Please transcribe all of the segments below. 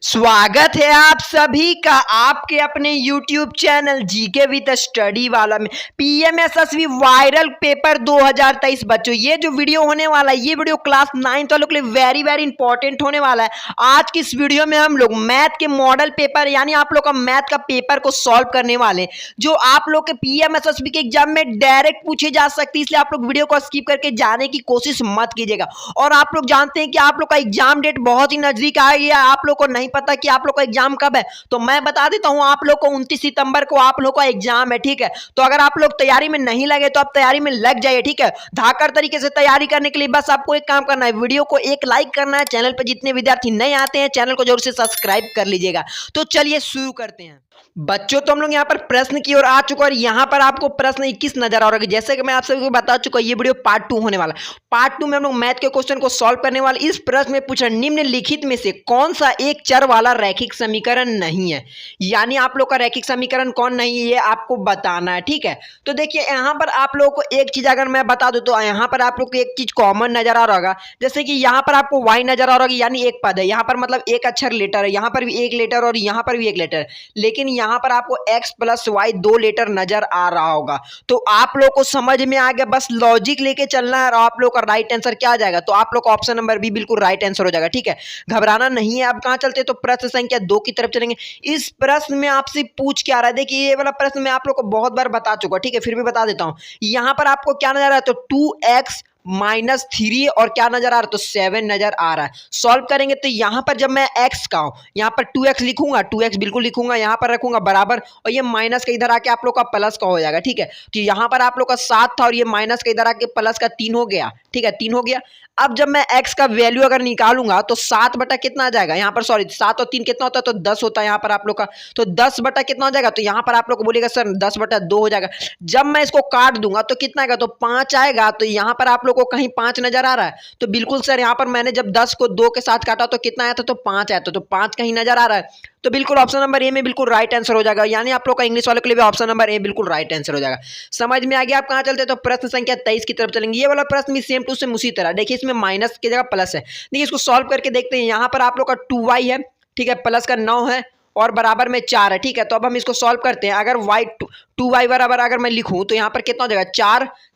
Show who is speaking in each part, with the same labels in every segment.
Speaker 1: स्वागत है आप सभी का आपके अपने YouTube channel GK with study वाला में पीएमएसएसबी वायरल पेपर 2023। बच्चों ये जो वीडियो होने वाला है ये वीडियो क्लास 9 वालों के लिए वेरी वेरी इंपॉर्टेंट होने वाला है। आज की इस वीडियो में हम लोग मैथ के मॉडल पेपर यानी आप लोग का मैथ का पेपर को सॉल्व करने वाले जो आप लोग के पीएमएसएसबी के एग्जाम में डायरेक्ट पूछे जा सकते हैं, इसलिए आप लोग वीडियो को स्किप करके जाने की कोशिश मत कीजिएगा। और आप लोग जानते हैं कि आप लोग का एग्जाम डेट बहुत ही नजदीक आ गया, आप लोग को नहीं पता कि आप लोग का एग्जाम कब है, तो मैं बता देता हूं आप लोग को 29 सितंबर को आप लोग का एग्जाम है। ठीक है, तो अगर आप लोग तैयारी में नहीं लगे तो आप तैयारी में लग जाइए। ठीक है, धाकर तरीके से तैयारी करने के लिए बस आपको एक काम करना है, वीडियो को एक लाइक करना है। चैनल पर जितने विद्यार्थी नए आते हैं चैनल को जरूर से सब्सक्राइब कर लीजिएगा। तो चलिए शुरू करते हैं बच्चों। तो हम लोग यहाँ पर प्रश्न की ओर आ चुका और यहाँ पर आपको प्रश्न 21 नजर आ रहा है। जैसे कि मैं आप सभी को बता चुका ये वीडियो पार्ट 2 होने वाला है। पार्ट 2 में हम लोग मैथ के क्वेश्चन को सॉल्व करने वाले। इस प्रश्न में पूछा निम्नलिखित में से कौन सा एक चर वाला रैखिक समीकरण नहीं है, यानी आप लोग का रैखिक समीकरण कौन नहीं है ये आपको बताना है। ठीक है, तो देखिए यहाँ पर आप लोगों को एक चीज अगर मैं बता दूं तो यहाँ पर आप लोग को एक चीज कॉमन नजर आ रहा होगा। जैसे कि यहाँ पर आपको y नजर आ रहा होगा, यानी एक पद है यहाँ पर, मतलब एक अक्षर लेटर है, यहाँ पर भी एक लेटर और यहाँ पर भी एक लेटर, लेकिन यहाँ पर आपको x प्लस वाई 2 लेटर नजर आ रहा होगा। तो आप लोग को समझ में आ गया, बस लॉजिक लेके चलना है और आप लोग का राइट आंसर क्या आ जाएगा। तो आप लोग का ऑप्शन नंबर बी बिल्कुल राइट आंसर हो जाएगा। ठीक है, घबराना नहीं है। अब कहां चलते तो प्रश्न संख्या 2 की तरफ चलेंगे। इस प्रश्न में आपसे पूछ क्या रहा है, देखिए ये वाला प्रश्न मैं आप लोग को बहुत बार बता चुका, ठीक है, फिर भी बता देता हूं। यहां पर आपको क्या नजर आ रहा है, तो 2x -3 और क्या नजर आ रहा है, तो 7 नजर आ रहा है। सॉल्व करेंगे तो यहां पर जब मैं x का हूं यहां पर 2x लिखूंगा, 2x बिल्कुल लिखूंगा, यहां पर रखूंगा बराबर और ये माइनस का इधर आके आप लोग का प्लस का हो जाएगा। ठीक है, तो यहां पर आप लोग का 7 था और ये माइनस का इधर आके प्लस का 3 हो गया। ठीक है, 3 हो गया। अब जब मैं x का वैल्यू अगर निकालूंगा तो 7 बटा कितना आ जाएगा, यहाँ पर सॉरी 7 और 3 कितना होता है, तो 10 होता है यहाँ पर आप लोग का। तो 10 बटा कितना हो जाएगा, तो यहाँ पर आप लोग को बोलेगा सर 10 बटा 2 हो जाएगा। जब मैं इसको काट दूंगा तो कितना आएगा, तो 5 आएगा। तो यहाँ पर आप लोग को कहीं 5 नजर आ रहा है, तो बिल्कुल सर यहाँ पर मैंने जब 10 को 2 के साथ काटा तो कितना आया था, तो 5 आया था। तो 5 कहीं नजर आ रहा है, तो बिल्कुल ऑप्शन नंबर ए में बिल्कुल राइट आंसर हो जाएगा। यानी आप लोग का इंग्लिश वालों के लिए भी ऑप्शन नंबर ए बिल्कुल राइट आंसर हो जाएगा। समझ में आ गया। आप कहां चलते हैं, तो प्रश्न संख्या 23 की तरफ चलेंगे। ये वाला प्रश्न भी सेम टू सेम उसी तरह, देखिए इसमें माइनस की जगह प्लस है। देखिए इसको सॉल्व करके देखते हैं। यहाँ पर आप लोग का 2y है, ठीक है, प्लस का 9 है और बराबर में 4 है। ठीक है, तो अब हम इसको सॉल्व करते हैं। अगर y 2y बराबर अगर मैं लिखूं तो यहाँ पर कितना हो जाएगा,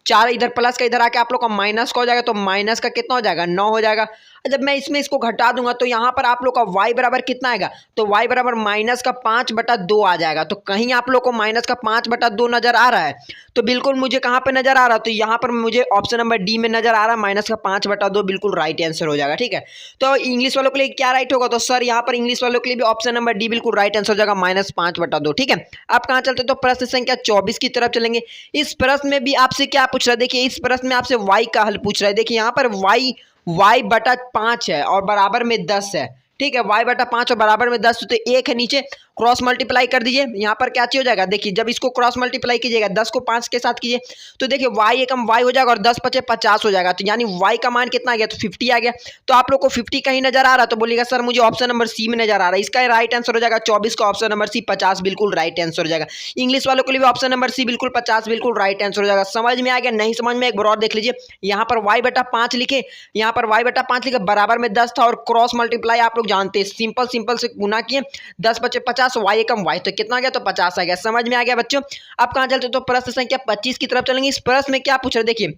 Speaker 1: 4 इधर प्लस का इधर आके आप लोग का माइनस का हो जाएगा, तो माइनस का कितना हो जाएगा, 9 हो जाएगा। जब मैं इसमें इसको घटा दूंगा तो यहाँ पर आप लोग का y बराबर कितना आएगा, तो y बराबर माइनस का 5 बटा 2 आ जाएगा। तो कहीं आप लोग को माइनस का 5 बटा 2 नजर आ रहा है, तो बिल्कुल मुझे कहाँ पे नजर आ रहा है, तो यहाँ पर मुझे ऑप्शन नंबर डी में नजर आ रहा है, माइनस का 5 बटा 2 बिल्कुल राइट आंसर हो जाएगा। ठीक है, तो इंग्लिश वालों के लिए क्या राइट होगा, तो सर यहाँ पर इंग्लिश वालों के लिए भी ऑप्शन नंबर डी बिल्कुल राइट आंसर हो जाएगा, -5 बटा 2। ठीक है, आप कहाँ चलते तो प्रश्न संख्या 24 की तरफ चलेंगे। इस प्रश्न में भी आपसे क्या पूछ रहा है, देखिए इस प्रश्न में आपसे y का हल पूछ रहा है। देखिए यहाँ पर y बटा 5 है और बराबर में 10 है। ठीक है, y बटा 5 और बराबर में 10, तो 1 है नीचे, क्रॉस मल्टीप्लाई कर दीजिए। यहाँ पर क्या चीज हो जाएगा, देखिए जब इसको क्रॉस मल्टीप्लाई कीजिएगा 10 को 5 के साथ कीजिए तो देखिए y एकम y हो जाएगा और 10 पचे 50 हो जाएगा। तो यानी y का मान कितना आ गया, तो 50 आ गया। तो आप लोग को 50 कहीं नजर आ रहा है, तो बोलिएगा सर मुझे ऑप्शन नंबर सी में नजर आ रहा है। इसका राइट आंसर हो जाएगा 24 का ऑप्शन नंबर सी 50 बिल्कुल राइट आंसर हो जाएगा। इंग्लिश वालों के लिए भी ऑप्शन नंबर सी बिल्कुल 50 बिल्कुल राइट आंसर हो जाएगा। समझ में आ गया, नहीं समझ में एक बार और देख लीजिए। यहाँ पर y बटा 5 लिखे, यहाँ पर y बटा 5 लिखे, बराबर में 10 था और क्रॉस मल्टीप्लाई आप लोग जानते हैं, सिंपल से गुना किए, 10 पचे 50, y एकम y, तो कितना आ गया, तो 50 आ गया। समझ में आ गया बच्चों। अब कहां चलते तो प्रश्न संख्या 25 की तरफ चलेंगे। इस प्रश्न में क्या पूछ रहे, देखिए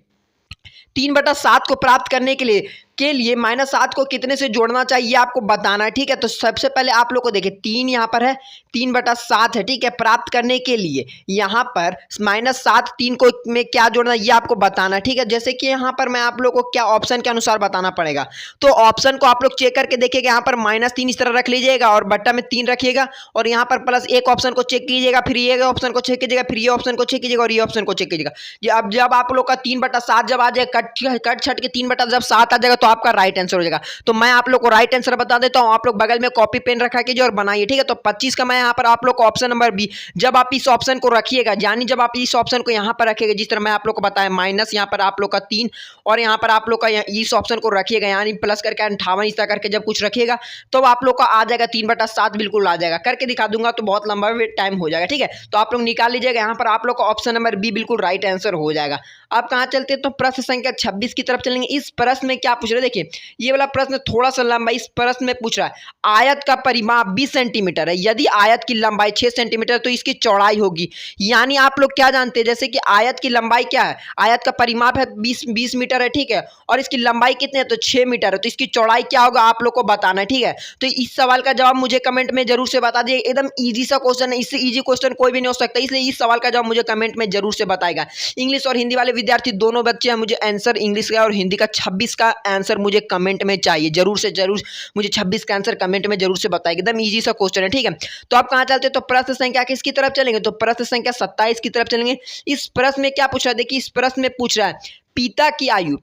Speaker 1: 3/7 को प्राप्त करने के लिए -7 को कितने से जोड़ना चाहिए आपको बताना है। ठीक है, तो सबसे पहले आप लोग को देखिए 3 यहाँ पर है, 3/7 है। ठीक है, प्राप्त करने के लिए यहाँ पर -7 3 को में क्या जोड़ना ये आपको बताना है। ठीक है, जैसे कि यहाँ पर मैं आप लोग को क्या ऑप्शन के अनुसार बताना पड़ेगा, तो ऑप्शन को आप लोग चेक करके देखिएगा। यहाँ पर -3 इस तरह रख लीजिएगा और बट्टा में 3 रखिएगा और यहाँ पर प्लस एक ऑप्शन को चेक कीजिएगा, फिर ये ऑप्शन को चेक कीजिएगा, फिर ये ऑप्शन को चेक कीजिएगा और ये ऑप्शन को चेक कीजिएगा। अब जब आप लोग का 3/7 जब आ जाएगा, कट छट के 3/7 आ जाएगा, तो आपका राइट आंसर हो जाएगा। तो मैं आप लोग को राइट आंसर बता देता हूं, आप लोग बगल में कॉपी पेन रखा कीजिए और बनाइए। ठीक है, तो 25 का मैं यहाँ पर आप लोग को ऑप्शन नंबर बी, जब आप इस ऑप्शन को रखिएगा, यानी जब आप इस ऑप्शन को यहाँ पर रखिएगा, जिस तरह मैं आप लोग को बताया, माइनस यहाँ पर आप लोग का 3 और यहाँ पर आप लोग का इस ऑप्शन को रखिएगा, यानी प्लस करके 58 इस तरह करके जब कुछ रखिएगा तो आप लोग का आ जाएगा 3/7 बिल्कुल आ जाएगा। करके दिखा दूंगा तो बहुत लंबा टाइम हो जाएगा। ठीक है, तो आप लोग निकाल लीजिएगा, यहाँ पर आप लोग का ऑप्शन नंबर बी बिल्कुल राइट आंसर हो जाएगा। अब कहाँ चलते हैं, तो प्रश्न संख्या 26 की तरफ चलेंगे। इस प्रश्न में क्या पूछ रहे रहे हैं। देखिए ये वाला प्रश्न थोड़ा सा लंबा, इस प्रश्न में पूछ रहा है आयत का परिमाप 20 सेंटीमीटर है, यदि आयत की लंबाई 6 सेंटीमीटर तो इसकी चौड़ाई होगी। यानी आप लोग क्या जानते हैं, जैसे कि आयत की लंबाई क्या है, आयत का परिमाप है 20 मीटर है, ठीक है, और इसकी लंबाई कितनी है तो 6 मीटर है, तो इसकी चौड़ाई क्या होगा आप लोग को बताना है, ठीक है। तो इस सवाल का जवाब मुझे कमेंट में जरूर से बता दिए, एकदम ईजी सा क्वेश्चन है, इससे ईजी क्वेश्चन कोई भी नहीं हो सकता, इसलिए इस सवाल का जवाब मुझे कमेंट में जरूर से बताएगा। इंग्लिश और हिंदी वाले विद्यार्थी दोनों बच्चे हैं, मुझे आंसर इंग्लिश का और हिंदी का 26 का आंसर मुझे कमेंट में चाहिए, जरूर से जरूर मुझे 26 का आंसर कमेंट में जरूर से बताएगा, एकदम ईजी सा क्वेश्चन है, ठीक है। तो आप कहां चलते हैं, तो प्रश्न संख्या किसकी तरफ चलेंगे, तो प्रश्न संख्या 27 की तरफ चलेंगे। इस प्रश्न में क्या पूछ रहा है, देखिए इस प्रश्न में पूछ रहा है पिता की आयु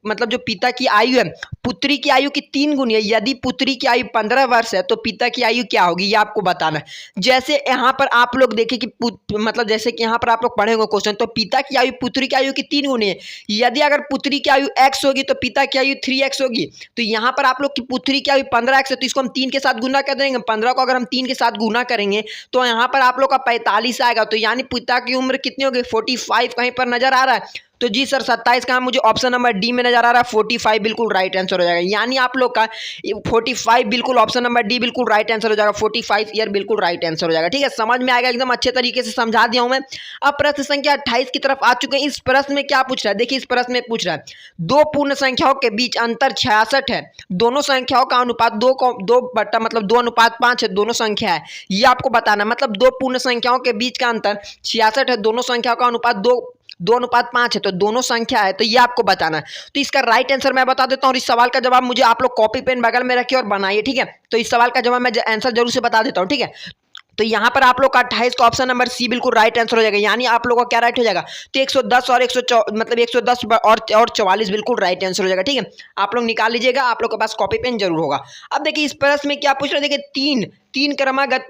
Speaker 1: मतलब जो पिता की आयु है पुत्री की आयु की 3 गुनी है, यदि पुत्री की आयु 15 वर्ष है तो पिता की आयु क्या होगी, ये आपको बताना है। जैसे यहाँ पर आप लोग देखिए कि मतलब जैसे कि यहाँ पर आप लोग पढ़े होंगे क्वेश्चन, तो पिता की आयु पुत्री की आयु की 3 गुनी है, यदि अगर पुत्री की आयु x होगी तो पिता की आयु 3x होगी। तो यहाँ पर आप लोग की पुत्री की आयु 15x है, तो इसको हम 3 के साथ गुना कर देंगे, 15 को अगर हम 3 के साथ गुना करेंगे तो यहाँ पर आप लोग का 45 आएगा, तो यानी पिता की उम्र कितनी होगी 45 कहीं पर नजर आ रहा है, तो जी सर 27 का मुझे ऑप्शन नंबर डी में नजर आ रहा है, 45 बिल्कुल राइट आंसर हो जाएगा। यानी आप लोग का 45 बिल्कुल ऑप्शन नंबर डी बिल्कुल राइट आंसर हो जाएगा, 45 ईयर बिल्कुल राइट आंसर हो जाएगा, ठीक है। समझ में आएगा, एकदम अच्छे तरीके से समझा दिया हूं मैं। अब प्रश्न संख्या 28 की तरफ आ चुके हैं। इस प्रश्न में क्या पूछ रहा है, देखिए इस प्रश्न में पूछ रहा है दो पूर्ण संख्याओं के बीच अंतर 66 है, दोनों संख्याओं का अनुपात 2:5 है, दोनों संख्या है, ये आपको बताना। मतलब दो पूर्ण संख्याओं के बीच का अंतर 66 है, दोनों संख्याओं का अनुपात 2:5 है, तो दोनों संख्या है, तो ये आपको बताना है। तो इसका राइट आंसर मैं बता देता हूँ, और इस सवाल का जवाब मुझे आप लोग कॉपी पेन बगल में रखिए और बनाइए, ठीक है। तो इस सवाल का जवाब मैं आंसर जरूर से बता देता हूँ, ठीक है। तो यहाँ पर आप लोग का 28 का ऑप्शन नंबर सी बिल्कुल राइट आंसर हो जाएगा, यानी आप लोगों का क्या राइट हो जाएगा, तो 110 और 110 और 44 बिल्कुल राइट आंसर हो जाएगा, ठीक है। आप लोग निकाल लीजिएगा, आप लोग के पास कॉपी पेन जरूर होगा। अब देखिए इस प्रश्न में क्या पूछ रहे हैं, देखिए तीन क्रमागत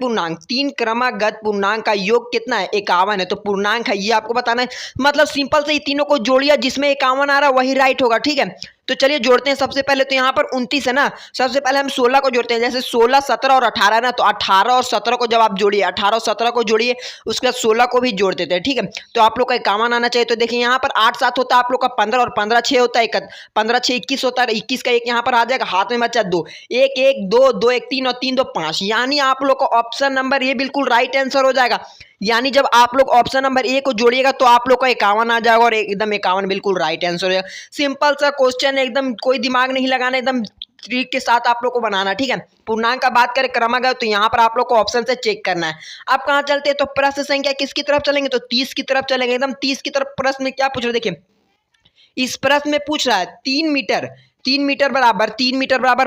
Speaker 1: पूर्णांक का योग कितना है, 51 है, तो पूर्णांक है, ये आपको बताना है। मतलब सिंपल से ही तीनों को जोड़िए, जिसमें 51 आ रहा है वही राइट होगा, ठीक है। तो चलिए जोड़ते हैं। सबसे पहले तो यहाँ पर 29 है ना, सबसे पहले हम 16 को जोड़ते हैं, जैसे 16, 17 और 18 है ना, तो 18 और 17 को जब आप जोड़िए, 18 और 17 को जोड़िए, उसके बाद 16 को भी जोड़ देते हैं, ठीक है। तो आप लोग का 51 आना चाहिए। तो देखिए यहाँ पर 8 7 होता है आप लोग का 15, और 15 6 होता है 15 6 21 होता है, 21 का 1 यहाँ पर आ जाएगा, हाथ में बचा 2, 1 1 2 2 1 3 और 3 2 5, यानी आप लोग का ऑप्शन नंबर ये बिल्कुल राइट आंसर हो जाएगा। यानी जब आप लोग ऑप्शन नंबर ए को जोड़िएगा तो आप लोग का 51 आ जाएगा, और एकदम 51 बिल्कुल राइट आंसर हो जाएगा। सिंपल सा क्वेश्चन, एकदम कोई दिमाग नहीं लगाना, एकदम ट्रिक के साथ आप लोग को बनाना, ठीक है। पूर्णांक का बात करें क्रमागत, तो यहाँ पर आप लोग को ऑप्शन से चेक करना है। अब कहाँ चलते हैं, तो प्रश्न संख्या किसकी तरफ चलेंगे, तो 30 की तरफ चलेंगे, एकदम 30 की तरफ। प्रश्न में क्या पूछ रहे हैं, देखिए इस प्रश्न में पूछ रहा है 3 मीटर बराबर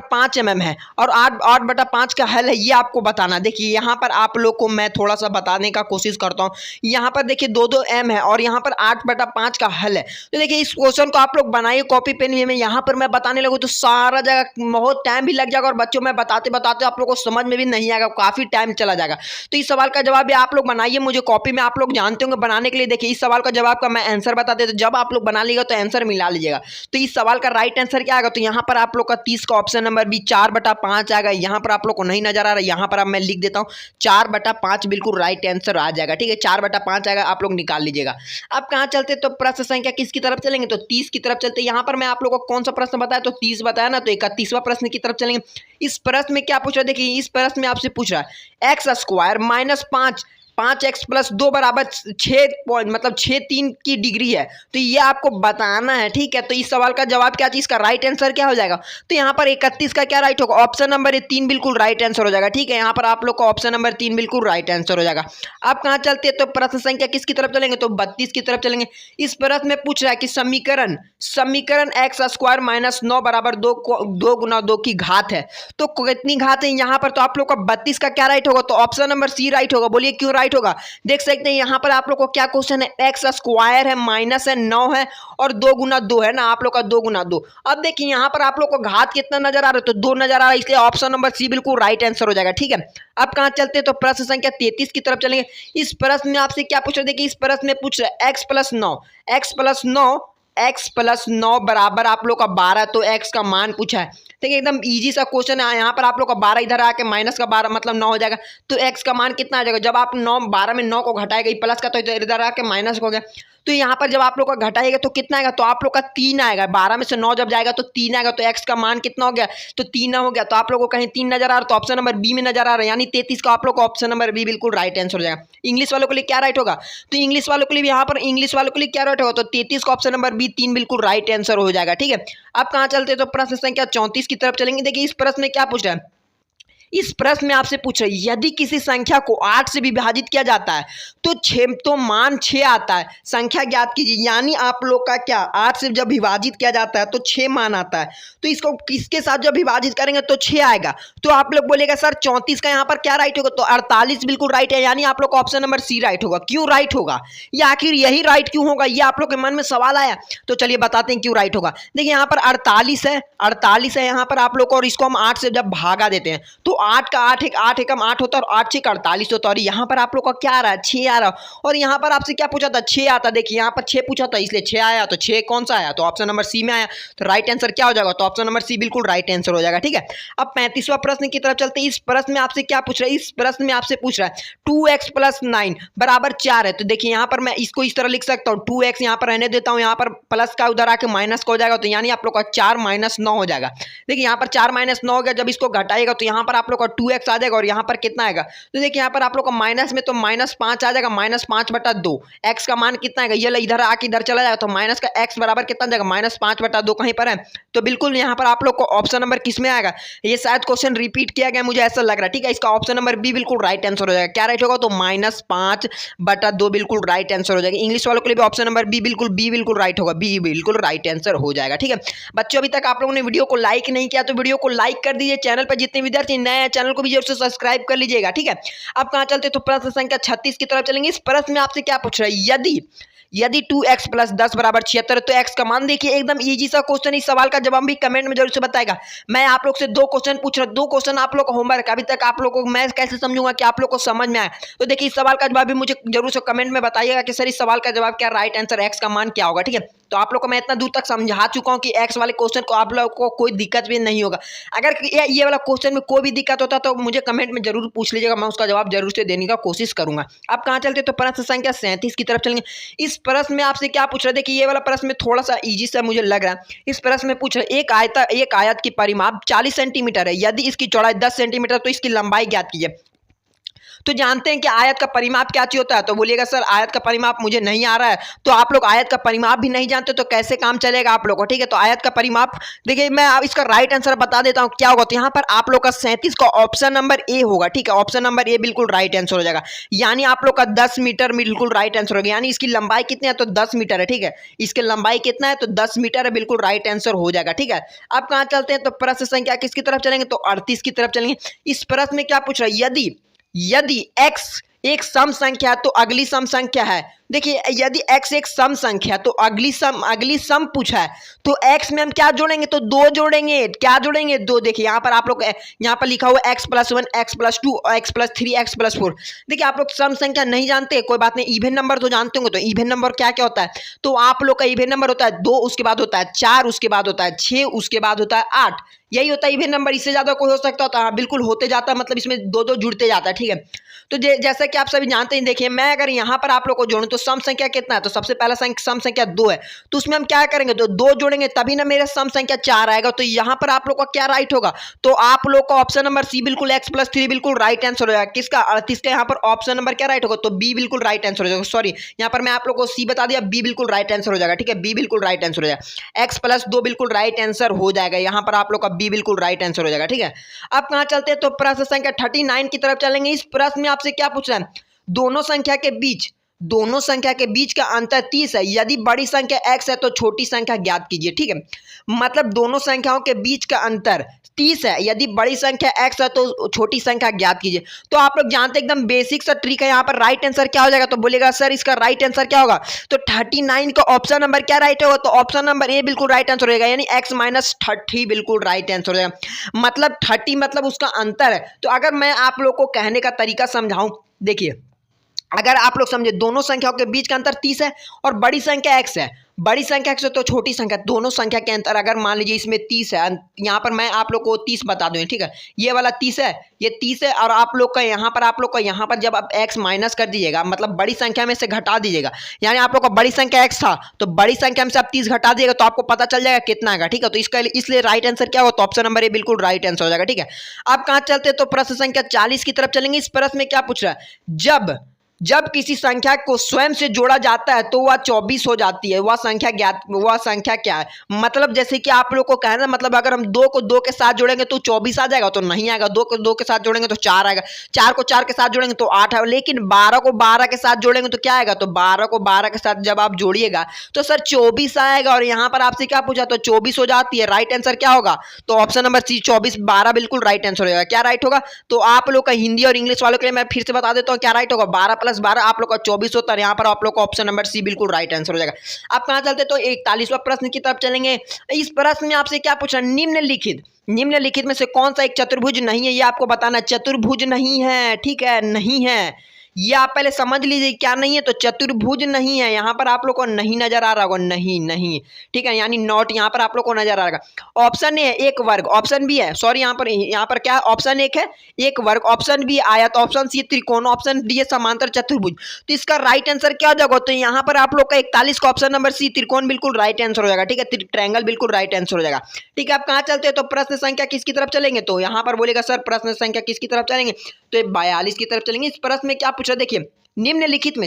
Speaker 1: 5 mm है, और 8/5 का हल है, ये आपको बताना। देखिए यहाँ पर आप लोग को मैं थोड़ा सा बताने का कोशिश करता हूँ। यहाँ पर देखिए 2 m है, और यहाँ पर 8/5 का हल है। तो देखिए इस क्वेश्चन को आप लोग बनाइए कॉपी पेन में। यहाँ पर मैं बताने लगूँ तो सारा जगह बहुत टाइम भी लग जाएगा, और बच्चों में बताते बताते आप लोग को समझ में भी नहीं आएगा, काफ़ी टाइम चला जाएगा। तो इस सवाल का जवाब भी आप लोग बनाइए, मुझे कॉपी में आप लोग जानते होंगे बनाने के लिए। देखिए इस सवाल का जवाब का मैं आंसर बता देता हूं, जब आप लोग बना लीजिएगा तो आंसर मिला लीजिएगा। तो इस सवाल का राइट आंसर क्या आएगा, तो यहाँ पर आप लोग का 30 का ऑप्शन नंबर बी 4/5 आएगा। यहाँ पर आप लोग को नहीं नजर आ रहा है, यहाँ पर अब मैं लिख देता हूँ 4/5 बिल्कुल राइट आंसर आ जाएगा, ठीक है। 4/5 आएगा, आप लोग निकाल लीजिएगा। अब कहाँ चलते, तो प्रश्न संख्या किसकी तरफ चलेंगे, तो 30 की तरफ चलते। यहाँ पर मैं आप लोग को कौन सा प्रश्न बताया, तो 30 बताया ना, तो 31वां प्रश्न की तरफ चलेंगे। इस प्रश्न में क्या पूछ रहा है, देखिए इस प्रश्न में आपसे पूछ रहा है x² - 5x + 2 बराबर 6 मतलब 6 3 की डिग्री है, तो ये आपको बताना है, ठीक है। तो इस सवाल का जवाब क्या चीज का राइट आंसर क्या हो जाएगा, तो यहाँ पर 31 का क्या राइट होगा, ऑप्शन नंबर 3 बिल्कुल राइट आंसर हो जाएगा, ठीक है। यहाँ पर आप लोग का ऑप्शन नंबर 3 बिल्कुल राइट आंसर हो जाएगा। अब कहाँ चलते हैं, तो प्रश्न संख्या किसकी तरफ चलेंगे, तो 32 की तरफ चलेंगे। इस प्रश्न में पूछ रहा है कि समीकरण x² - 9 बराबर 2 × 2 की घात है, तो कितनी घात है यहाँ पर, तो आप लोग का 32 का क्या राइट होगा, तो ऑप्शन नंबर सी राइट होगा। बोलिए क्यों राइट होगा, देख सकते हैं यहाँ पर आप लोग को क्या क्वेश्चन है, x² है, माइनस है, 9 है, और 2 × 2 है ना, आप लोग का 2 × 2। अब देखिए यहाँ पर आप लोग को घात कितना नजर आ रहा है, तो 2 नजर आ रहा है, इसलिए ऑप्शन नंबर सी बिल्कुल राइट आंसर हो जाएगा, ठीक है। अब कहाँ चलते हैं, तो प्रश्न संख्या 33 की तरफ चलेंगे। इस प्रश्न में आपसे क्या पूछ रहे, देखिए इस प्रश्न में पूछ रहा है x + 9 बराबर आप लोग का 12, तो x का मान पूछा है। देखिए एकदम इजी सा क्वेश्चन है। यहाँ पर आप लोग का 12 इधर आके माइनस का 12 मतलब 9 हो जाएगा। तो एक्स का मान कितना आ जाएगा, जब आप 12 में 9 को घटाएगा प्लस का, तो इधर आके माइनस हो गया। तो यहाँ पर जब आप लोग का घटाएगा तो कितना आएगा, तो आप लोग का 3 आएगा। 12 में से 9 जब जाएगा तो 3 आएगा। तो एक्स का मान कितना हो गया, तो 3 हो गया। तो आप लोगों को कहीं 3 नजर आ रहा है तो ऑप्शन नंबर बी में नजर आ रहा है, यानी 33 का आप लोग का ऑप्शन नंबर बी बिल्कुल राइट आंसर हो जाएगा। इंग्लिश वालों के लिए क्या राइट होगा, तो इंग्लिश वालों के लिए यहाँ पर इंग्लिश वालों के लिए क्या राइट होगा, तो 33 का ऑप्शन नंबर बी 3 बिल्कुल राइट आंसर हो जाएगा। ठीक है, अब कहाँ चलते हैं, तो प्रश्न संख्या 34 की तरफ चलेंगे। देखिए इस प्रश्न में क्या पूछ रहा है, इस प्रश्न में आपसे पूछ रहे यदि किसी संख्या को 8 से विभाजित किया जाता है तो मान 6 आता है, संख्या ज्ञात कीजिए। यानी आप लोग का क्या 8 से जब विभाजित किया जाता है तो 6 मान आता है, तो इसको किसके साथ जब विभाजित करेंगे तो 6 आएगा। तो आप लोग बोलेगा सर 34 का यहाँ पर क्या राइट होगा, तो 48 बिल्कुल राइट है, यानी आप लोग का ऑप्शन नंबर सी राइट होगा। क्यों राइट होगा, या आखिर यही राइट क्यों होगा, ये आप लोग के मन में सवाल आया, तो चलिए बताते हैं क्यों राइट होगा। देखिए यहाँ पर 48 है यहाँ पर आप लोग को, और इसको हम 8 से जब भागा देते हैं तो 8 का 8 एकम 8 होता है और 8 6 48 होता है। और यहाँ पर आप लोग का क्या आ रहा है, 6 आ रहा है। और यहाँ पर आपसे क्या पूछा था, 6 आता। देखिए यहाँ पर 6 पूछा था इसलिए 6 आया, तो 6 कौन सा आया, तो ऑप्शन नंबर सी में आया। तो राइट आंसर क्या हो जाएगा, तो ऑप्शन नंबर सी बिल्कुल राइट आंसर हो जाएगा। ठीक है, अब 35वां प्रश्न की तरफ चलते हैं। इस प्रश्न में आपसे क्या पूछ रहा है, इस प्रश्न में आपसे पूछ रहा है 2x + 9 बराबर 4 है। तो देखिए यहाँ पर मैं इसको इस तरह लिख सकता हूँ, 2x यहाँ पर रहने देता हूँ, यहाँ पर प्लस का उधर आके माइनस का हो जाएगा, तो यानी आप लोग का 4 - 9 हो जाएगा। देखिए यहाँ पर 4 - 9 हो गया, जब इसको घटाएगा तो यहाँ पर आप लोग का 2x आ जाएगा, और यहाँ पर कितना आएगा, तो देखिए यहाँ पर आप लोग का माइनस में तो -5 आ जाएगा, -5/2। एक्स का मान कितना आएगा, ये इधर आके इधर चला जाएगा, तो माइनस का एक्स बराबर कितना जाएगा, -5/2 कहीं पर है। तो बिल्कुल यहाँ पर आप लोग को ऑप्शन नंबर किस में आएगा, ये शायद क्वेश्चन रिपीट किया गया, मुझे ऐसा लग रहा है। ठीक है, इसका ऑप्शन नंबर बी बिल्कुल राइट आंसर हो जाएगा। क्या राइट होगा, तो -5/2 बिल्कुल राइट आंसर हो जाएगा। इंग्लिश वालों के लिए भी ऑप्शन नंबर बी बिल्कुल राइट होगा, बी बिल्कुल राइट आंसर हो जाएगा। ठीक है बच्चों, अभी तक आप लोगों ने वीडियो को लाइक नहीं किया तो वीडियो को लाइक कर दीजिए। चैनल पर जितने विद्यार्थी नए हैं चैनल को भी जरूर से सब्सक्राइब कर लीजिएगा। ठीक है, अब कहां चलते तो प्रश्न संख्या 36 की तरफ चलेंगे। इस प्रश्न में आपसे क्या पूछ रहा है, यदि 2x + 10 बराबर 76, तो x का मान देखिए एकदम इजी सा क्वेश्चन। इस सवाल का जवाब भी कमेंट में जरूर से बताएगा। मैं आप लोग से 2 क्वेश्चन पूछ रहा हूं, 2 क्वेश्चन आप लोग का होमवर्क। अभी तक आप लोग को मैं कैसे समझूंगा कि आप लोग को समझ में आए, तो देखिए इस सवाल का जवाब भी मुझे जरूर से कमेंट में बताइएगा कि सर इस सवाल का जवाब क्या, राइट आंसर x का मान क्या होगा। ठीक है, तो आप लोग को मैं इतना दूर तक समझा चुका हूं कि x वाले क्वेश्चन को आप लोग को कोई दिक्कत भी नहीं होगा। अगर ये वाला क्वेश्चन में कोई भी दिक्कत होता तो मुझे कमेंट में जरूर पूछ लीजिएगा, मैं उसका जवाब जरूर से देने का कोशिश करूंगा। अब कहां चलते तो प्रश्न संख्या 37 की तरफ चलेंगे। इस प्रश्न में आपसे क्या पूछ रहा है, देखिए ये वाला प्रश्न में थोड़ा सा इजी सा मुझे लग रहा है। इस प्रश्न में पूछ रहा है एक आयत की परिमाप 40 सेंटीमीटर है, यदि इसकी चौड़ाई 10 सेंटीमीटर तो इसकी लंबाई ज्ञात कीजिए। तो जानते हैं कि आयत का परिमाप क्या चीज होता है, तो बोलिएगा सर आयत का परिमाप मुझे नहीं आ रहा है। तो आप लोग आयत का परिमाप भी नहीं जानते तो कैसे काम चलेगा आप लोग को। ठीक है, तो आयत का परिमाप देखिए मैं अब इसका राइट आंसर बता देता हूं क्या होगा। तो यहाँ पर आप लोग का 37 का ऑप्शन नंबर ए होगा। ठीक है, ऑप्शन नंबर ए बिल्कुल राइट आंसर हो जाएगा, यानी आप लोग का 10 मीटर बिल्कुल राइट आंसर होगा। यानी इसकी लंबाई कितनी है, तो 10 मीटर है। ठीक है, इसकी लंबाई कितना है, तो 10 मीटर है, बिल्कुल राइट आंसर हो जाएगा। ठीक है, अब कहां चलते हैं तो प्रश्न संख्या किसकी तरफ चलेंगे, तो 38 की तरफ चलेंगे। इस प्रश्न में क्या पूछ रहा है, यदि x एक सम संख्या है तो अगली सम संख्या है। देखिए यदि x एक सम संख्या है तो अगली सम पूछा है, तो x में हम क्या जोड़ेंगे, तो 2 जोड़ेंगे। क्या जोड़ेंगे, 2। देखिए यहाँ पर आप लोग यहाँ पर लिखा हुआ x + 1 x + 2 x + 3 x + 4। देखिए आप लोग सम संख्या नहीं जानते कोई बात नहीं, इवन नंबर तो जानते होंगे। तो इवन नंबर क्या क्या होता है, तो आप लोग का इवन नंबर होता है 2, उसके बाद होता है 4, उसके बाद होता है 6, उसके बाद होता है 8। यही होता है इवन नंबर, इससे ज्यादा कोई हो सकता होता है, बिल्कुल होते जाता है, मतलब इसमें 2 जुड़ते जाता है। ठीक है, तो जैसा कि आप सभी जानते हैं, देखिए मैं अगर यहाँ पर आप लोग को जोड़ूं तो सम संख्या कितना है, तो सबसे पहला सम संख्या 2 है, तो उसमें हम क्या करेंगे, तो 2 जोड़ेंगे तभी ना मेरा सम संख्या 4 आएगा। तो यहाँ पर आप लोग का क्या राइट होगा, तो आप लोग का ऑप्शन नंबर सी बिल्कुल x + 3 बिल्कुल राइट आंसर हो जाएगा। किसका, 38 का यहाँ पर ऑप्शन नंबर क्या राइट होगा, तो बी बिल्कुल राइट आंसर हो जाएगा। सॉरी यहाँ पर मैं आप लोग को सी बता दिया, बी बिल्कुल राइट आंसर हो जाएगा। ठीक है, बी बिल्कुल राइट आंसर हो जाएगा, x + 2 बिल्कुल राइट आंसर हो जाएगा। यहाँ पर आप लोग का बी बिल्कुल राइट आंसर हो जाएगा। ठीक है, अब कहां चलते हैं तो प्रश्न संख्या 39 की तरफ चलेंगे। इस प्रश्न में आपसे क्या पूछ रहा है, दोनों संख्या के बीच का अंतर 30 है, यदि बड़ी संख्या x है तो छोटी संख्या ज्ञात कीजिए। ठीक है, मतलब दोनों संख्याओं के बीच का अंतर 30 है, यदि बड़ी संख्या x है तो छोटी संख्या ज्ञात कीजिए। तो आप लोग जानते हैं एकदम बेसिक सा ट्रिक है। यहाँ पर राइट आंसर क्या हो जाएगा, तो बोलेगा सर इसका राइट आंसर क्या होगा, तो 39 का ऑप्शन नंबर क्या राइट होगा, तो ऑप्शन नंबर ए बिल्कुल राइट आंसर होगा, यानी x - 30 बिल्कुल राइट आंसर हो जाएगा। मतलब 30 मतलब उसका अंतर है। तो अगर मैं आप लोग को कहने का तरीका समझाऊं, देखिए अगर आप लोग समझे दोनों संख्याओं के बीच का अंतर 30 है और बड़ी संख्या x है, बड़ी संख्या x है तो छोटी संख्या, दोनों संख्या के अंतर अगर मान लीजिए इसमें 30 है, यहाँ पर मैं आप लोग को 30 बता दूं, ठीक है, ये वाला 30 है, ये 30 है, और आप लोग का यहाँ पर जब आप x माइनस कर दीजिएगा, मतलब बड़ी संख्या में से घटा दीजिएगा, यानी आप लोग का बड़ी संख्या x था तो बड़ी संख्या में से आप 30 घटा दीजिएगा तो आपको पता चल जाएगा कितना आएगा, ठीक है। तो इसका इसलिए राइट आंसर क्या हो, तो ऑप्शन नंबर ए बिल्कुल राइट आंसर हो जाएगा, ठीक है। अब कहाँ चलते हैं, तो प्रश्न संख्या 40 की तरफ चलेंगे। इस प्रश्न में क्या पूछ रहा है, जब किसी संख्या को स्वयं से जोड़ा जाता है तो वह 24 हो जाती है, वह संख्या क्या है। मतलब जैसे कि आप लोग को कहना, मतलब अगर हम 2 को 2 के साथ जोड़ेंगे तो 24 आ जाएगा, तो नहीं आएगा। 2 को 2 के साथ जोड़ेंगे तो 4 आएगा, 4 को 4 के साथ जोड़ेंगे तो 8 आएगा, लेकिन 12 को 12 के साथ जोड़ेंगे तो क्या आएगा, तो 12 को 12 के साथ जब आप जोड़िएगा तो सर 24 आएगा। और यहाँ पर आपसे क्या पूछा, तो 24 हो जाती है। राइट आंसर क्या होगा, तो ऑप्शन नंबर सी 24 12 बिल्कुल राइट आंसर हो जाएगा। क्या राइट होगा, तो आप लोग का हिंदी और इंग्लिश वालों के लिए मैं फिर से बता देता हूँ क्या राइट होगा, 12 + 12 आप लोग का 24 होता है। यहाँ पर आप लोग का ऑप्शन नंबर सी बिल्कुल राइट आंसर हो जाएगा। आप कहां चलते, तो 41वां प्रश्न की तरफ चलेंगे। इस प्रश्न में आपसे क्या पूछा, निम्नलिखित में से कौन सा एक चतुर्भुज नहीं है, ये आपको बताना। चतुर्भुज नहीं है, ठीक है, नहीं है, ये आप पहले समझ लीजिए क्या नहीं है, तो चतुर्भुज नहीं है। यहाँ पर आप लोग को नहीं नजर आ रहा होगा, नहीं, ठीक है, यानी नॉट यहाँ पर आप लोग को नजर आ रहा है। ऑप्शन ए है एक वर्ग, ऑप्शन बी है, सॉरी यहाँ पर क्या, ऑप्शन एक है एक वर्ग, ऑप्शन बी आयत, ऑप्शन सी त्रिकोण, ऑप्शन डी है समांतर चतुर्भुज। तो इसका राइट आंसर क्या हो जाएगा, तो यहाँ पर आप लोग का 41 का ऑप्शन नंबर सी त्रिकोण बिल्कुल राइट आंसर हो जाएगा, ठीक है, ट्रायंगल बिल्कुल राइट आंसर हो जाएगा, ठीक है। आप कहाँ चलते हैं, तो प्रश्न संख्या किसकी तरफ चलेंगे, तो यहाँ पर बोलेगा सर प्रश्न संख्या किसकी तरफ चलेंगे, तो 42 की तरफ चलेंगे। इस प्रश्न में क्या पूछा, देखिए निम्नलिखित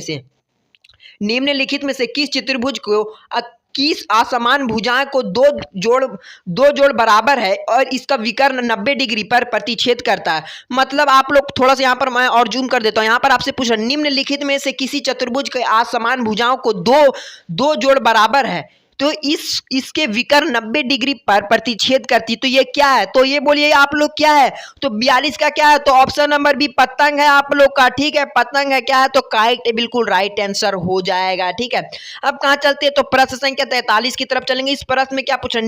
Speaker 1: में से किस चतुर्भुज को किस असमान भुजाएं को दो जोड़ बराबर है और इसका विकर्ण 90 डिग्री पर प्रतिच्छेद करता है। मतलब आप लोग थोड़ा सा यहाँ पर मैं और जूम कर देता हूँ। यहाँ पर आपसे पूछा निम्नलिखित में से किसी चतुर्भुज के असमान भुजाओं को दो जोड़ बराबर है तो इसके विकर्ण 90 डिग्री पर प्रतिच्छेद करती, तो ये क्या है, तो ये बोलिए आप लोग क्या है, तो 42 का क्या है, तो ऑप्शन नंबर बी पतंग है आप लोग का, ठीक है, पतंग है, क्या है, तो काइट बिल्कुल राइट आंसर हो जाएगा, ठीक है। अब कहाँ चलते हैं, तो प्रश्न संख्या 43 की तरफ चलेंगे। इस प्रश्न में क्या पूछा,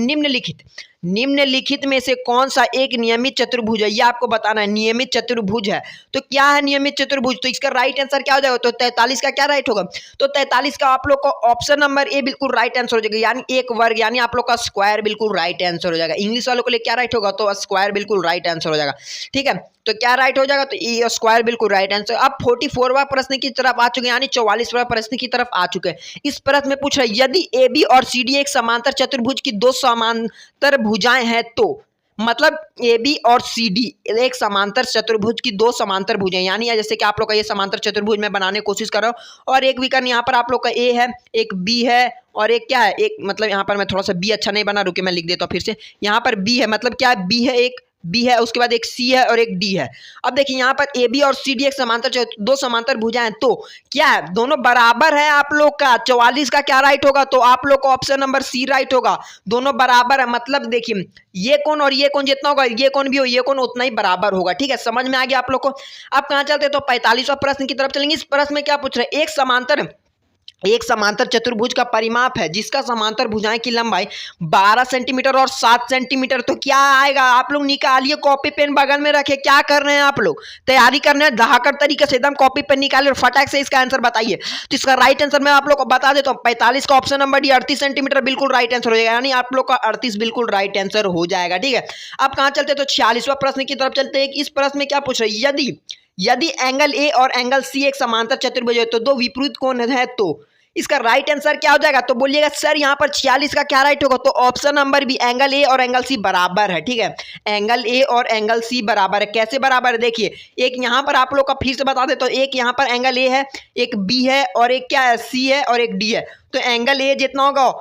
Speaker 1: निम्नलिखित में से कौन सा एक नियमित चतुर्भुज है, ये आपको बताना है। नियमित चतुर्भुज है तो क्या है नियमित चतुर्भुज, तो इसका राइट आंसर क्या हो जाएगा, तो 43 का क्या राइट होगा, तो 43 का आप लोग को ऑप्शन नंबर ए बिल्कुल राइट आंसर हो जाएगा, यानी एक वर्ग, यानी आप लोग का स्क्वायर बिल्कुल राइट आंसर हो जाएगा। इंग्लिश वालों के लिए क्या राइट होगा, तो स्क्वायर बिल्कुल राइट आंसर हो जाएगा, ठीक है। तो क्या राइट हो जाएगा, तो ए स्क्वायर बिल्कुल राइट आंसर। अब 44वां प्रश्न की तरफ आ चुके हैं, यानी 44वां प्रश्न की तरफ आ चुके हैं। इस प्रश्न में पूछ रहा है यदि ए बी और सी डी एक समांतर चतुर्भुज की दो समांतर भुजाएं हैं, तो मतलब ए बी और सी डी एक समांतर चतुर्भुज की दो समांतर भुजाएं, यानी जैसे कि आप लोग का ये समांतर चतुर्भुज मैं बनाने की कोशिश कर रहा हूँ और एक विकर्ण यहाँ पर आप लोग का ए है, एक बी है और एक क्या है, एक मतलब यहाँ पर मैं थोड़ा सा बी अच्छा नहीं बना, रुके मैं लिख देता हूँ फिर से। यहाँ पर बी है, मतलब क्या है, बी है, एक बी है, उसके बाद एक सी है और एक डी है। अब देखिए यहाँ पर ए बी और सी डी एक समांतर दो समांतर भुजाएं, तो क्या है, दोनों बराबर है आप लोग का। 44 का क्या राइट होगा, तो आप लोग का ऑप्शन नंबर सी राइट होगा, दोनों बराबर है। मतलब देखिए ये कौन और ये कौन जितना होगा, ये कौन भी हो ये कौन उतना ही बराबर होगा, ठीक है, समझ में आ गया आप लोग को। अब कहाँ चलते हैं, तो 45वां प्रश्न की तरफ चलेंगे। इस प्रश्न में क्या पूछ रहे हैं, एक समांतर चतुर्भुज का परिमाप है जिसका समांतर भुजाएं की लंबाई 12 सेंटीमीटर और 7 सेंटीमीटर, तो क्या आएगा, आप लोग निकालिए, कॉपी पेन बगल में रखे, क्या कर रहे हैं आप लोग, तैयारी करने हैं दहाकर तरीके से, एकदम कॉपी पेन निकालिए और फटाक से इसका आंसर बताइए। तो इसका राइट आंसर मैं आप लोग को बता देता हूँ, 45 का ऑप्शन नंबर डी 38 सेंटीमीटर बिल्कुल राइट आंसर हो जाएगा, यानी आप लोग का 38 बिल्कुल राइट आंसर हो जाएगा, ठीक है। अब कहाँ चलते, तो 46वां प्रश्न की तरफ चलते हैं। इस प्रश्न में क्या पूछ रहे हैं, यदि एंगल ए और एंगल सी एक समांतर चतुर्भुज है तो दो विपरीत कोण है, तो इसका राइट आंसर क्या हो जाएगा, तो बोलिएगा सर यहाँ पर 46 का क्या राइट होगा, तो option number B angle A और एंगल सी बराबर है, ठीक है, एंगल ए और एंगल सी बराबर है। कैसे बराबर है, देखिए एक यहाँ पर आप लोग का फिर से बता देता हूँ, एक यहाँ पर एंगल ए है, एक बी है और एक क्या है, सी है और एक डी है। तो एंगल ए जितना होगा,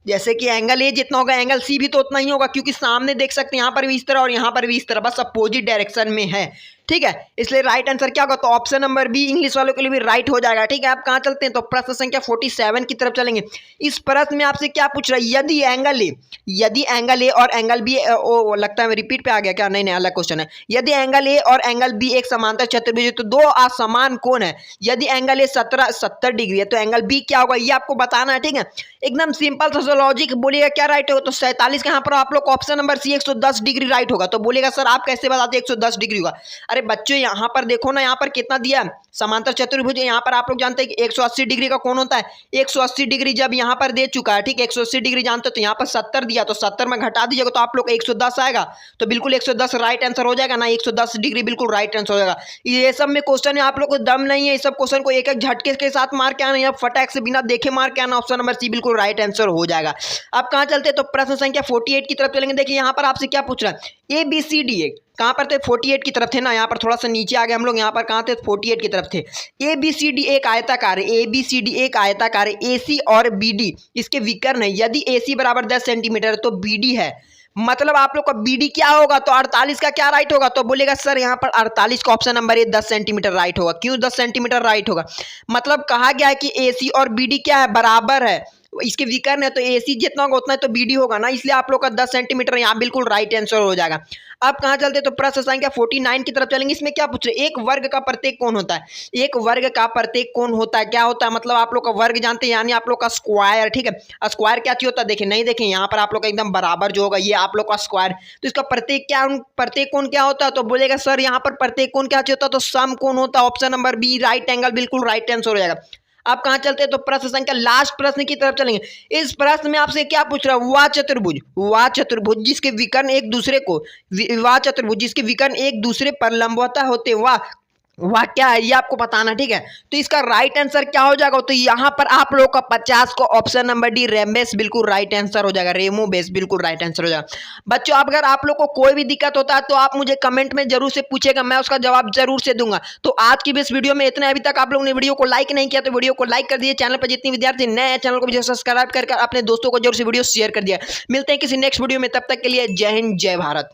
Speaker 1: जैसे कि एंगल ए जितना होगा एंगल सी भी तो उतना ही होगा, क्योंकि सामने देख सकते हैं यहाँ पर भी इस तरह और यहाँ पर भी इस तरह, बस अपोजिट डायरेक्शन में है, ठीक है। इसलिए राइट आंसर क्या होगा, तो ऑप्शन नंबर बी इंग्लिश वालों के लिए भी राइट हो जाएगा, ठीक है। आप कहाँ चलते हैं, तो प्रश्न संख्या 47 की तरफ चलेंगे। इस प्रश्न में आपसे क्या पूछ रहा है, यदि एंगल ए और एंगल बी, ओ लगता है रिपीट पे आ गया क्या, नहीं अलग क्वेश्चन है। यदि एंगल ए और एंगल बी एक समांतर चतुर्भुज है तो दो असमान कोण है। यदि एंगल ए 70 डिग्री है तो एंगल बी क्या होगा, ये आपको बताना है, ठीक है, एकदम सिंपल सा लॉजिक। बोलिएगा क्या राइट होगा, तो 47 का यहाँ पर आप लोग option number C 110 degree right होगा। तो बोलेगा सर आप कैसे बताते 110 डिग्री होगा, अरे बच्चों यहाँ पर देखो ना, यहाँ पर कितना दिया है, समांतर चतुर्भुज। यहाँ पर आप लोग जानते हैं कि 180 डिग्री का कोण होता है। 180 डिग्री जब यहाँ पर दे चुका है, ठीक है, 180 डिग्री जानते हो, तो यहाँ पर 70 दिया, तो 70 में घटा दीजिएगा तो आप लोग 110 आएगा। तो बिल्कुल 110 राइट आंसर हो जाएगा ना, 110 डिग्री बिल्कुल राइट आंसर हो जाएगा। ये सब में क्वेश्चन है, आप लोग को दम नहीं है, इस सब क्वेश्चन को एक एक झटके के साथ मार के आना, या फटाक से बिना देखे मार के आना। ऑप्शन नंबर सी बिल्कुल राइट आंसर हो जाएगा। अब कहाँ चलते हैं, तो प्रश्न संख्या 48 की तरफ चलेंगे। देखिए यहाँ पर आपसे क्या पूछ रहा है, ABCD कहाँ पर थे, 48 की तरफ थे ना, यहाँ पर थोड़ा सा नीचे आ गए हम लोग, यहाँ पर कहाँ थे, 48 की तरफ थे। ABCD एक आयताकार है, ABCD एक आयताकार है, AC और BD इसके विकर्ण है। यदि AC बराबर 10 सेंटीमीटर तो BD है, मतलब आप लोग का BD क्या होगा, तो 48 का क्या राइट होगा, तो बोलेगा सर यहाँ पर 48 का option number A 10 centimetre right होगा। क्यों 10 सेंटीमीटर राइट होगा, मतलब कहा गया है कि AC और BD क्या है, बराबर है, इसके विकर्ण है, तो AC जितना होगा उतना तो BD होगा ना, इसलिए आप लोग का 10 सेंटीमीटर यहाँ बिल्कुल राइट आंसर हो जाएगा। अब कहाँ चलते तो प्रश्न संख्या 49 की तरफ चलेंगे। इसमें क्या पूछ रहे, एक वर्ग का प्रत्येक कोण होता है, एक वर्ग का प्रत्येक कोण होता है, क्या होता है, मतलब आप लोग का वर्ग जानते हैं, यानी आप लोग का स्क्वायर, ठीक है। स्क्वायर क्या चीज होता है, देखें नहीं देखें, यहाँ पर आप लोग का एकदम बराबर जो होगा ये आप लोग का स्क्वायर, तो इसका प्रत्येक कोण क्या होता है, तो बोलेगा सर यहाँ पर प्रत्येक कोण क्या होता है, तो सम कोण होता है। Option number B right angle बिल्कुल राइट आंसर हो जाएगा। आप कहाँ चलते हैं, तो प्रश्न संख्या लास्ट प्रश्न की तरफ चलेंगे। इस प्रश्न में आपसे क्या पूछ रहा है, वह चतुर्भुज जिसके विकर्ण एक दूसरे को, वह चतुर्भुज जिसके विकर्ण एक दूसरे पर लंबवत होते, वह क्या है, ये आपको बताना, ठीक है। तो इसका राइट आंसर क्या हो जाएगा, तो यहाँ पर आप लोग का 50 को ऑप्शन नंबर डी रेमबेस बिल्कुल राइट आंसर हो जाएगा, रेमो बेस बिल्कुल राइट आंसर हो जाएगा। बच्चों अगर आप लोग को कोई भी दिक्कत होता है तो आप मुझे कमेंट में जरूर से पूछेगा, मैं उसका जवाब जरूर से दूंगा। तो आज की इस वीडियो में इतना। अभी तक आप लोगों ने वीडियो को लाइक नहीं किया तो वीडियो को लाइक कर दिए, चैनल पर जितने विद्यार्थी नए हैं चैनल को भी सब्सक्राइब कर अपने दोस्तों को जरूर से वीडियो शेयर कर दिया। मिलते हैं किसी नेक्स्ट वीडियो में, तब तक के लिए जय हिंद जय भारत।